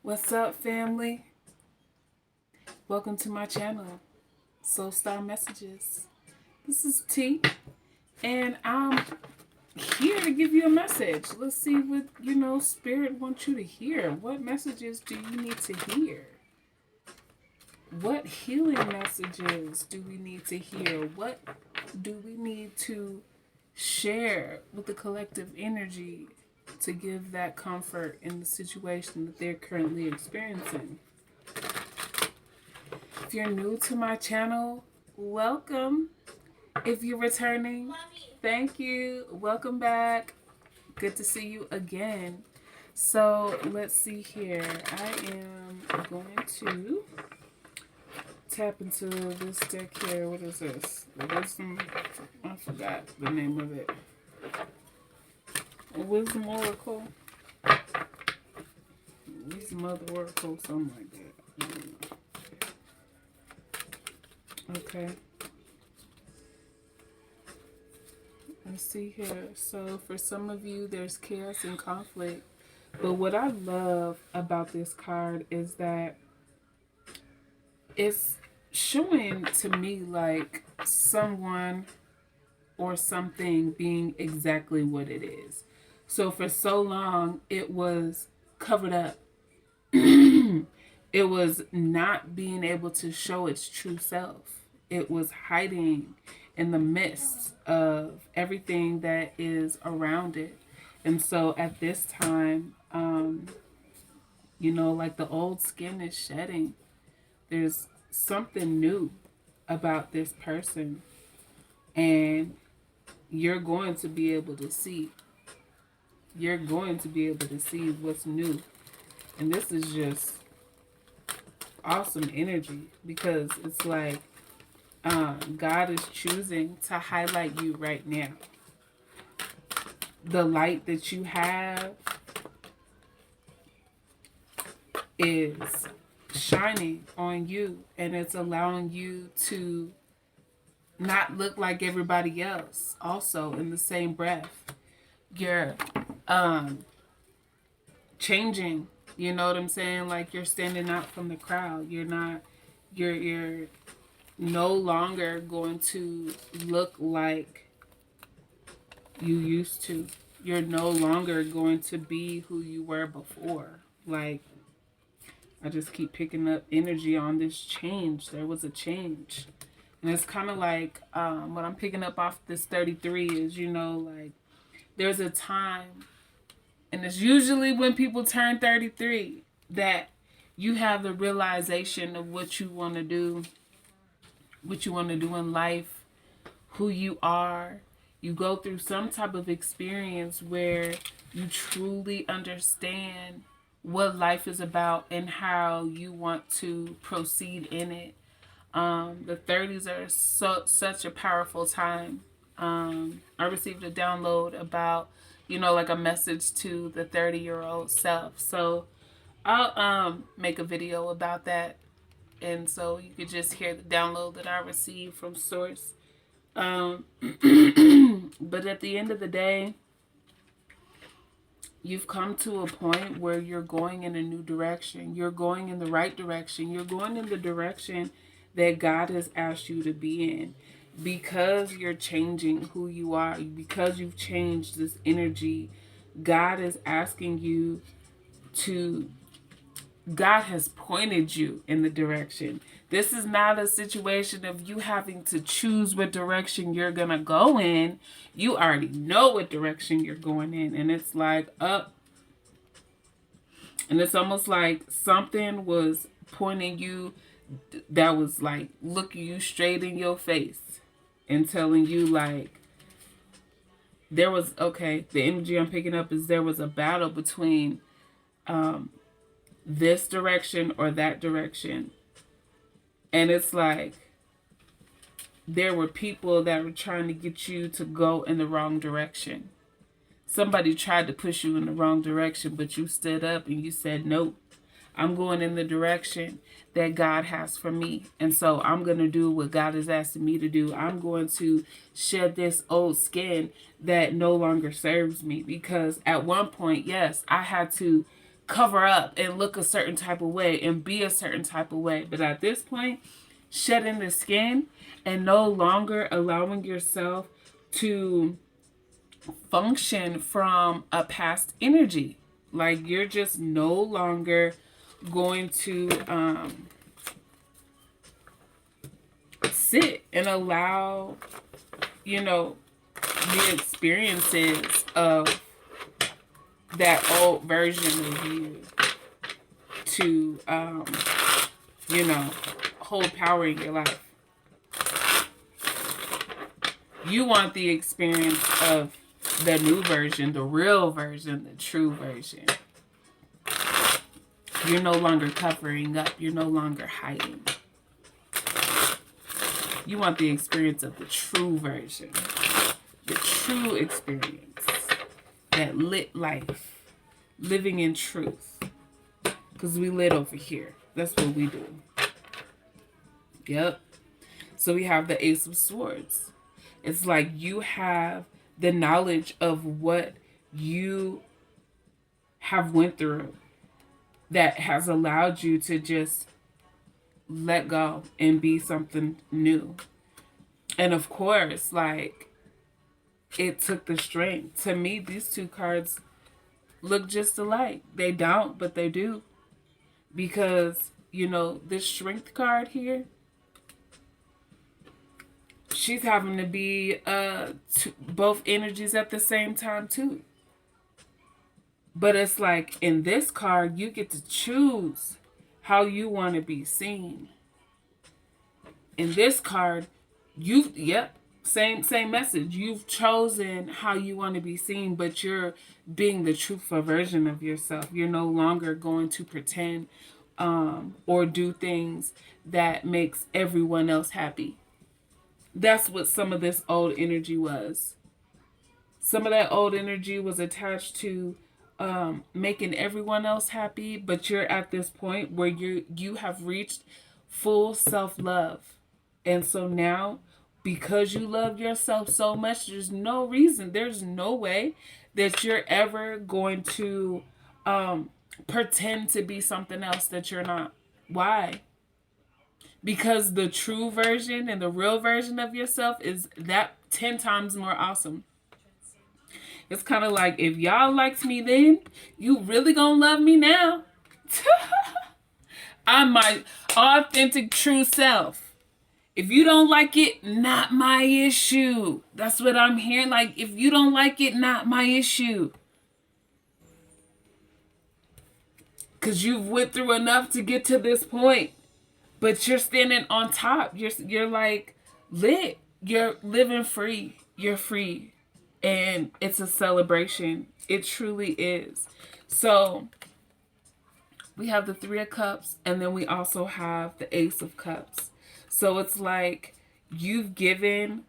What's up, family? Welcome to my channel, SoulStarMessages. This is T, and I'm here to give you a message. Let's see what, Spirit wants you to hear. What messages do you need to hear? What healing messages do we need to hear? What do we need to share with the collective energy to give that comfort in the situation that they're currently experiencing? If you're new to my channel, welcome. If you're returning, thank you. Welcome back. Good to see you again. So let's see here. I am going to tap into this deck here. What is this? Wisdom. I forgot the name of it. Wisdom Oracle. Wisdom of the Oracle, something like that. I don't know. Okay. Let's see here. So for some of you, there's chaos and conflict. But what I love about this card is that it's showing to me like someone or something being exactly what it is. So for so long, it was covered up. It was not being able to show its true self. It was hiding in the midst of everything that is around it. And so at this time, like the old skin is shedding. There's something new about this person. And you're going to be able to see. You're going to be able to see what's new. And this is just awesome energy because it's like God is choosing to highlight you right now. The light that you have is shining on you, and it's allowing you to not look like everybody else. Also, in the same breath, you're changing. You know what I'm saying? Like you're standing out from the crowd. You're no longer going to look like you used to. You're no longer going to be who you were before. Like, I just keep picking up energy on this change. There was a change. And it's kind of like what I'm picking up off this 33 is, like there's a time, and it's usually when people turn 33 that you have the realization of what you want to do, in life, who you are. You go through some type of experience where you truly understand what life is about and how you want to proceed in it. The 30s are such a powerful time. I received a download about, like a message to the 30-year-old self. So I'll make a video about that. And so you could just hear the download that I received from Source. But at the end of the day, you've come to a point where you're going in a new direction. You're going in the right direction. You're going in the direction that God has asked you to be in. Because you're changing who you are, because you've changed this energy, God is asking you to, God has pointed you in the direction. This is not a situation of you having to choose what direction you're going to go in. You already know what direction you're going in. And it's like up. And it's almost like something was pointing you, that was like looking you straight in your face and telling you like, there was, the energy I'm picking up is there was a battle between this direction or that direction. And it's like there were people that were trying to get you to go in the wrong direction. Somebody tried to push you in the wrong direction, but you stood up and you said, nope, I'm going in the direction that God has for me. And so I'm going to do what God is asking me to do. I'm going to shed this old skin that no longer serves me. Because at one point, yes, I had to cover up and look a certain type of way and be a certain type of way. But at this point, shedding the skin and no longer allowing yourself to function from a past energy. Like, you're just no longer going to sit and allow, you know, the experiences of that old version of you to, you know, hold power in your life. You want the experience of the new version, the real version, the true version. You're no longer covering up. You're no longer hiding. You want the experience of the true version. The true experience. That lit life. Living in truth. Because we lit over here. That's what we do. Yep. So we have the Ace of Swords. It's like you have the knowledge of what you have went through that has allowed you to just let go and be something new. And of course, like, it took the strength. To me, these two cards look just alike. They don't, but they do. Because, you know, this strength card here, she's having to be both energies at the same time too. But it's like, in this card, you get to choose how you want to be seen. In this card, same message. You've chosen how you want to be seen, but you're being the truthful version of yourself. You're no longer going to pretend or do things that makes everyone else happy. That's what some of this old energy was. Some of that old energy was attached to making everyone else happy, but you're at this point where you have reached full self-love. And so now, because you love yourself so much, there's no reason, there's no way that you're ever going to pretend to be something else that you're not. Why? Because the true version and the real version of yourself is that 10 times more awesome. It's kind of like, if y'all liked me then, you really gonna love me now. I'm my authentic true self. If you don't like it, not my issue. That's what I'm hearing. Like, if you don't like it, not my issue. Because you've went through enough to get to this point. But you're standing on top. You're like lit. You're living free. You're free. And it's a celebration. It truly is. So we have the Three of Cups, and then we also have the Ace of Cups. So it's like you've given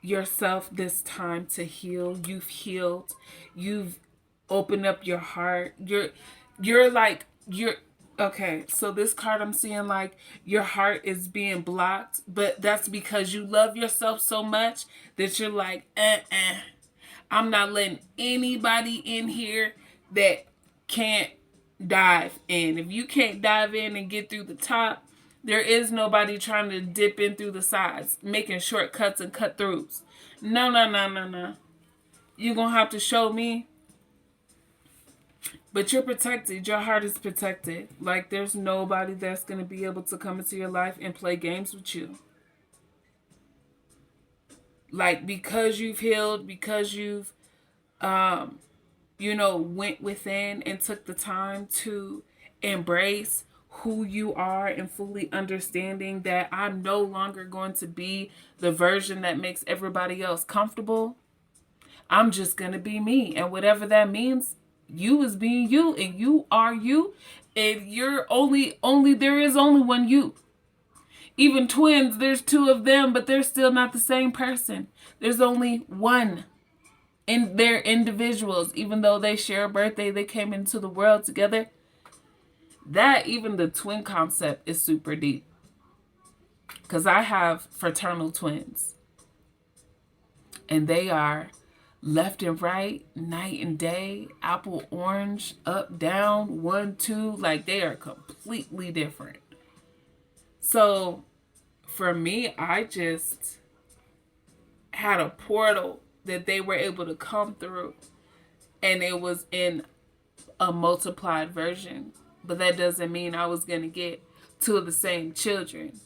yourself this time to heal. You've healed. You've opened up your heart. Okay, so this card I'm seeing, like, your heart is being blocked, but that's because you love yourself so much that you're like, I'm not letting anybody in here that can't dive in. If you can't dive in and get through the top, there is nobody trying to dip in through the sides, making shortcuts and cut throughs. No. You're going to have to show me. But you're protected. Your heart is protected. Like, there's nobody that's going to be able to come into your life and play games with you. Like, because you've healed, because you've, went within and took the time to embrace who you are and fully understanding that I'm no longer going to be the version that makes everybody else comfortable. I'm just going to be me. And whatever that means, you is being you, and you are you, and you're there is only one you. Even twins, there's two of them, but they're still not the same person. There's only one. And they're individuals, even though they share a birthday, they came into the world together. That, even the twin concept, is super deep. Because I have fraternal twins. And they are left and right, night and day, apple, orange, up, down, 1, 2. Like, they are completely different. So for me, I just had a portal that they were able to come through, and it was in a multiplied version. But that doesn't mean I was going to get two of the same children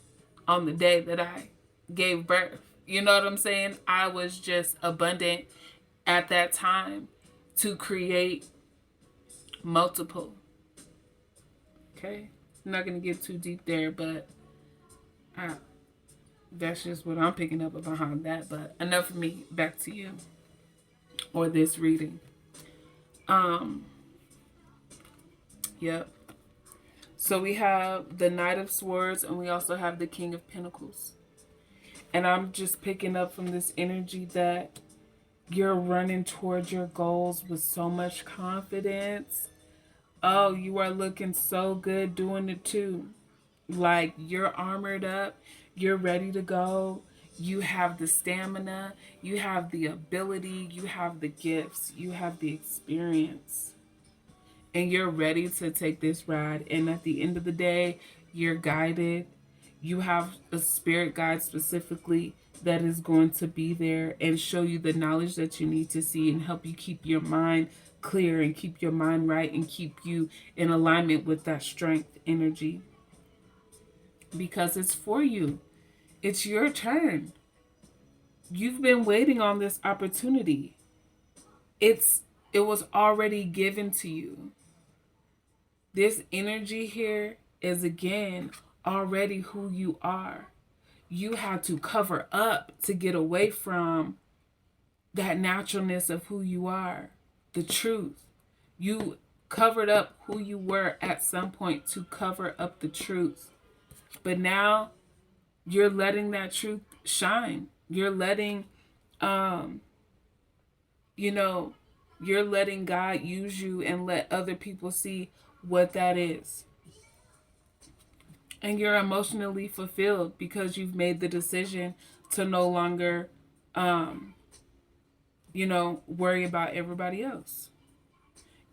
on the day that I gave birth. You know what I'm saying? I was just abundant at that time to create multiple. Okay? I'm not going to get too deep there, but that's just what I'm picking up behind that. But enough of me. Back to you. Or this reading. Yep. So we have the Knight of Swords, and we also have the King of Pentacles. And I'm just picking up from this energy that you're running towards your goals with so much confidence. Oh, you are looking so good doing it too. Like, you're armored up. You're ready to go. You have the stamina. You have the ability. You have the gifts. You have the experience. And you're ready to take this ride. And at the end of the day, you're guided. You have a spirit guide specifically that is going to be there and show you the knowledge that you need to see and help you keep your mind clear and keep your mind right and keep you in alignment with that strength energy. Because it's for you. It's your turn. You've been waiting on this opportunity. It was already given to you. This energy here is, again, already who you are. You had to cover up to get away from that naturalness of who you are, the truth. You covered up who you were at some point to cover up the truth. But now you're letting that truth shine. You're letting, you're letting God use you and let other people see what that is. And you're emotionally fulfilled because you've made the decision to no longer, worry about everybody else.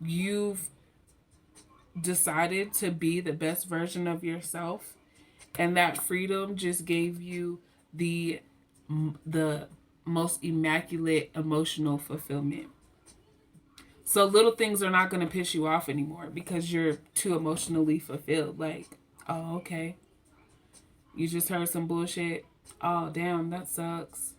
You've decided to be the best version of yourself. And that freedom just gave you the most immaculate emotional fulfillment. So little things are not going to piss you off anymore because you're too emotionally fulfilled. Like, oh, okay. You just heard some bullshit. Oh, damn, that sucks.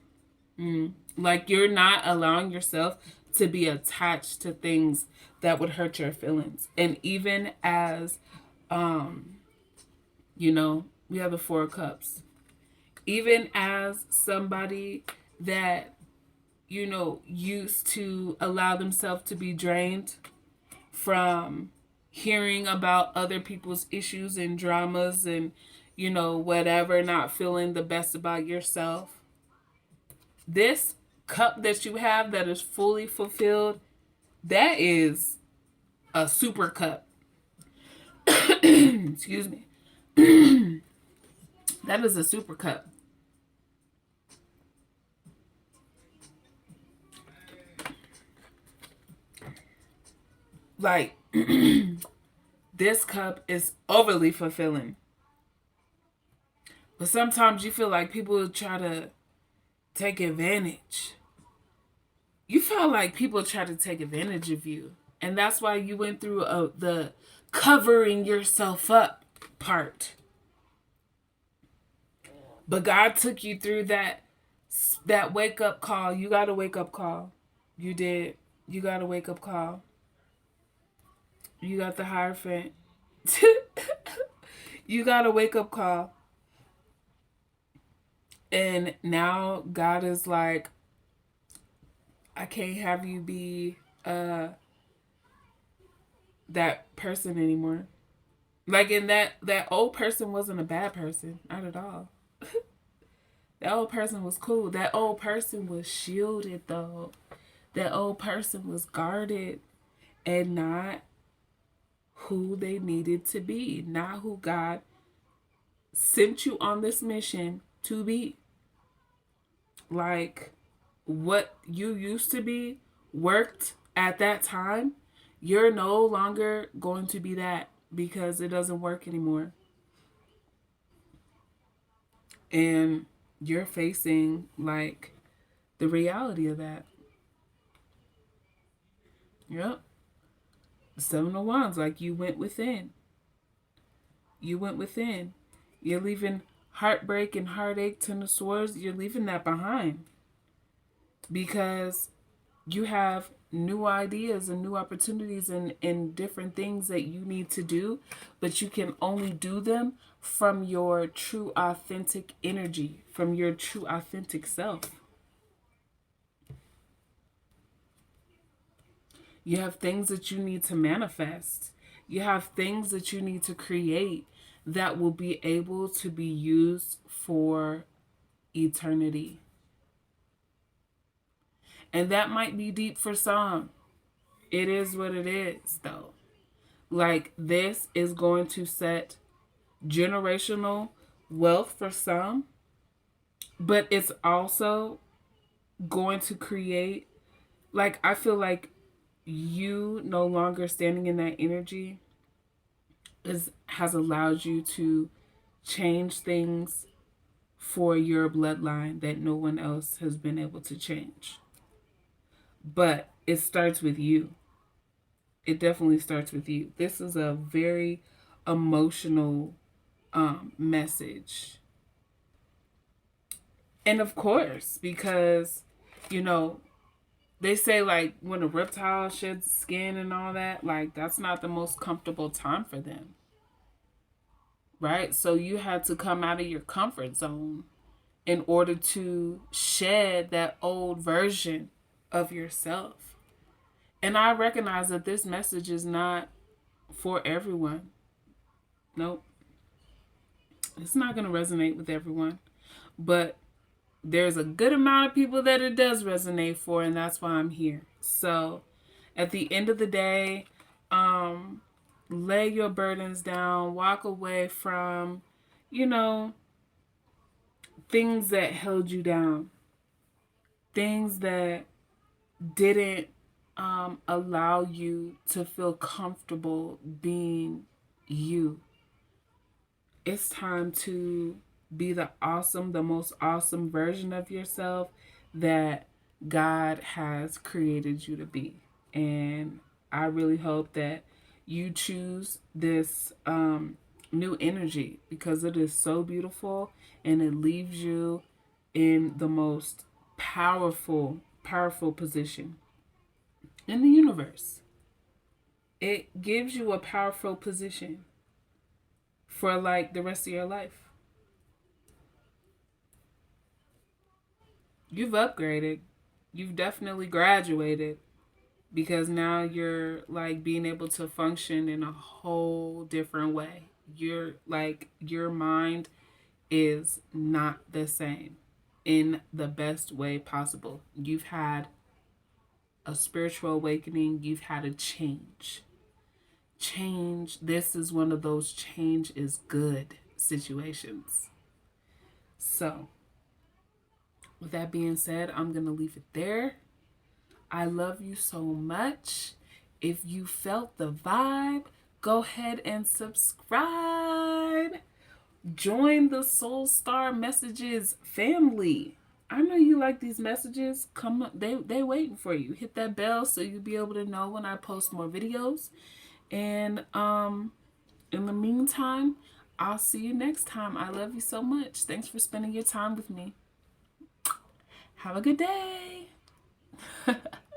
Like, you're not allowing yourself to be attached to things that would hurt your feelings. And even as, we have the Four of Cups. Even as somebody that, used to allow themselves to be drained from hearing about other people's issues and dramas and, whatever, not feeling the best about yourself. This cup that you have that is fully fulfilled, that is a super cup. Excuse me. That is a super cup. Like, this cup is overly fulfilling. But sometimes you feel like people try to take advantage. You felt like people try to take advantage of you. And that's why you went through the covering yourself up part. But God took you through that wake-up call. You got a wake-up call. You did. You got a wake-up call. You got the Hierophant. You got a wake-up call. And now God is like, I can't have you be that person anymore. Like, in that old person wasn't a bad person. Not at all. That old person was cool. That old person was shielded, though. That old person was guarded and not who they needed to be. Not who God sent you on this mission to be. Like, what you used to be worked at that time, you're no longer going to be that because it doesn't work anymore. And you're facing like the reality of that. Yep. Seven of Wands, like you went within. You went within. You're leaving heartbreak and heartache, Ten of Swords. You're leaving that behind because you have new ideas and new opportunities and different things that you need to do, but you can only do them from your true authentic energy, from your true authentic self. You have things that you need to manifest. You have things that you need to create that will be able to be used for eternity. And that might be deep for some. It is what it is, though. Like, this is going to set generational wealth for some, but it's also going to create, like, I feel like you no longer standing in that energy has allowed you to change things for your bloodline that no one else has been able to change. But it starts with you. It definitely starts with you. This is a very emotional message. And of course, because, you know, they say like when a reptile sheds skin and all that, like that's not the most comfortable time for them. Right? So you had to come out of your comfort zone in order to shed that old version of yourself. And I recognize that this message is not for everyone. Nope. It's not going to resonate with everyone. But there's a good amount of people that it does resonate for, and that's why I'm here. So at the end of the day, lay your burdens down, walk away from, you know, things that held you down, things that didn't allow you to feel comfortable being you. It's time to be the most awesome version of yourself that God has created you to be. And I really hope that you choose this new energy because it is so beautiful and it leaves you in the most powerful position in the universe. It gives you a powerful position for like the rest of your life. You've upgraded. You've definitely graduated because now you're like being able to function in a whole different way. You're like, your mind is not the same in the best way possible. You've had a spiritual awakening. You've had a change. This is one of those change is good situations. So, with that being said, I'm going to leave it there. I love you so much. If you felt the vibe, go ahead and subscribe. Join the SoulStarMessages family. I know you like these messages. Come up, they waiting for you. Hit that bell so you'll be able to know when I post more videos. And in the meantime, I'll see you next time. I love you so much. Thanks for spending your time with me. Have a good day.